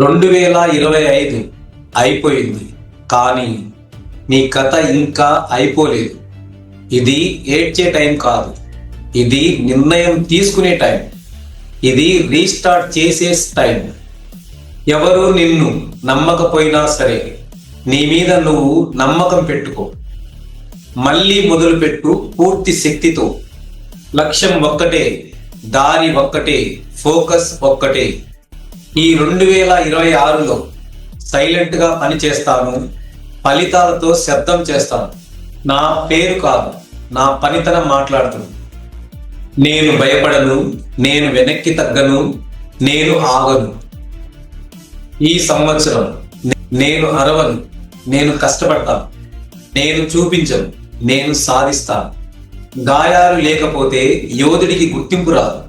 2025 అయిపోయింది, కానీ నీ కథ ఇంకా అయిపోలేదు. ఇది ఏడ్చే టైం కాదు, ఇది నిర్ణయం తీసుకునే టైం, ఇది రీస్టార్ట్ చేసే టైం. ఎవరు నిన్ను నమ్మకపోయినా సరే, నీ మీద నువ్వు నమ్మకం పెట్టుకో. మళ్ళీ మొదలుపెట్టు పూర్తి శక్తితో. లక్ష్యం ఒక్కటే, దారి ఒక్కటే, ఫోకస్ ఒక్కటే. ఈ 2026లో సైలెంట్గా పని చేస్తాను, ఫలితాలతో శబ్దం చేస్తాను. నా పేరు కాదు, నా పనితనం మాట్లాడుతుంది. నేను భయపడను, నేను వెనక్కి తగ్గను, నేను ఆగను. ఈ సంవత్సరం నేను అరవను, నేను కష్టపడతాను. నేను చూపించను, నేను సాధిస్తాను. గాయాలు లేకపోతే యోధుడికి గుర్తింపు రాదు.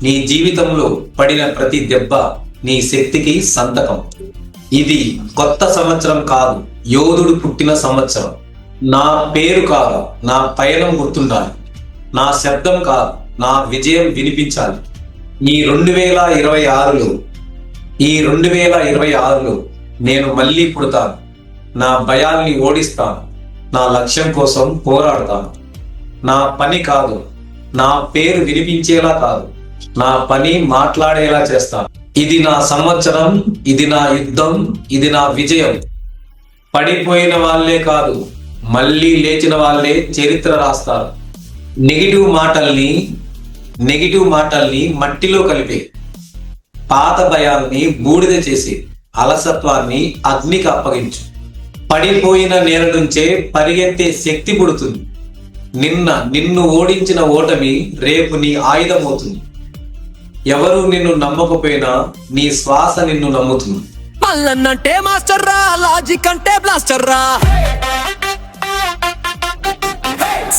నీ జీవితంలో పడిన ప్రతి దెబ్బ నీ శక్తికి సంతకం. ఇది కొత్త సంవత్సరం కాదు, యోధుడు పుట్టిన సంవత్సరం. నా పేరు కాదు, నా పయనం గుర్తుండాలి. నా శబ్దం కాదు, నా విజయం వినిపించాలి. ఈ 2026లో నేను మళ్ళీ పుడతాను. నా భయాల్ని ఓడిస్తాను. నా లక్ష్యం కోసం పోరాడతాను. నా పని కాదు, నా పేరు వినిపించేలా కాదు, నా పని మాట్లాడేలా చేస్తాను. ఇది నా సంవత్సరం, ఇది నా యుద్ధం, ఇది నా విజయం. పడిపోయిన వాళ్ళే కాదు, మళ్ళీ లేచిన వాళ్ళే చరిత్ర రాస్తారు. నెగిటివ్ మాటల్ని మట్టిలో కలిపే, పాత భయాల్ని బూడిద చేసి, అలసత్వాన్ని అగ్నికి అప్పగించు. పడిపోయిన నేల నుంచే పరిగెత్తే శక్తి పుడుతుంది. నిన్ను ఓడించిన ఓటమి రేపు నీ ఆయుధం అవుతుంది. ఎవరు నిన్ను నమ్మకపోయినా నీ శ్వాస నిన్ను నమ్ముతుంది. మల్లన్నంటే మాస్టర్ రా, లాజిక్ అంటే బ్లాస్టర్ రా.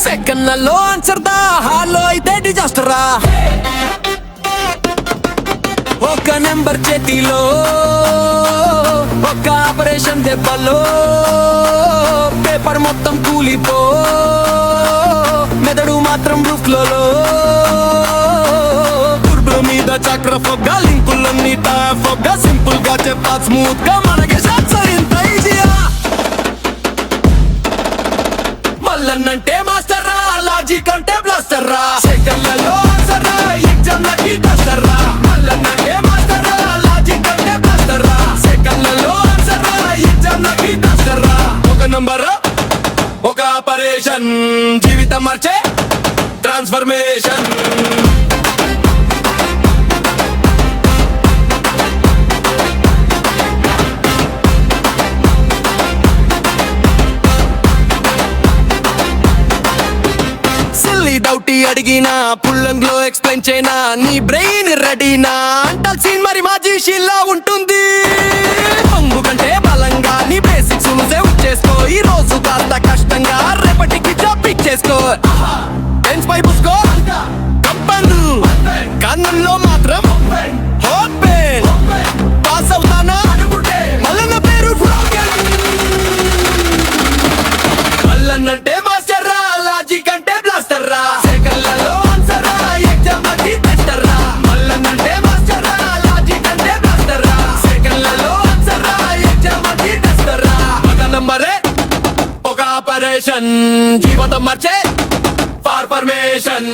సెకండ్లలో ఆన్సర్ దా, హాల్లో అయితే డిజాస్టర్ రా. ఒక నెంబర్ చేతిలో, ఒక ఆపరేషన్ దెబ్బలో, పేపర్ మొత్తం కూలిపో, మెదడు మాత్రం రూఫ్లలో. తుర్బు మీద చక్ర ఫొగ్గా, లింకులన్నీ టైర్ ఫొగ్గా, సింపుల్ గా చెప్పా స్మూత్ గా, మనకి సార్ ఇంత ఈజీయా. మల్లన్నంటే మాస్టర్ రా, లాజిక్ అంటే బ్లాస్టర్ రా. సెకండ్లలో ఆన్సర్ రా, ఎగ్జామ్లకి టస్టర్ రా. మల్లన్నంటే మాస్టర్ రా, లాజిక్ అంటే బ్లాస్టర్ రా. సెకండ్లలో ఆన్సర్ రా, ఎగ్జామ్లకి టస్టర్ రా. ఒక నంబర్, ఒక ఆపరేషన్, జీవితం మార్చే ట్రాన్స్ఫర్మేషన్. డౌటీ అడిగినా, పుల్లంగ్లో ఎక్స్ప్లెయిన్ చేయనా, నీ బ్రెయిన్ రెడీనా అంటాల్సిన మరి మాజీషిల్లా ఉంటుంది. పొంగు కంటే బలంగా నీ బేసిక్స్ సేవ్ చేసుకో. ఈ రోజు కాస్త కష్టంగా, రేపటికి జాబ్ చేసుకో. బెంచ్ పై పుసుకో, కంపను కన్నుల్లో మాత్రం ఓపెన్. పాస్ అవుతానా మల్లన్న పేరు మల్లన్నంటే మాస్టర్ రా, లాజిక్ అంటే బ్లాస్టర్ రా. సెకండ్లలో ఆన్సర్ రా, ఎగ్జామ్లకి టెస్టర్ రా. మల్లన్నంటే మాస్టర్ రా, లాజిక్ అంటే బ్లాస్టర్ రా. సెకండ్లలో ఆన్సర్ రా, ఎగ్జామ్లకి టెస్టర్ రా. ఒక నంబరే, ఒక ఆపరేషన్, జీవితం మార్చే ఫార్మేషన్.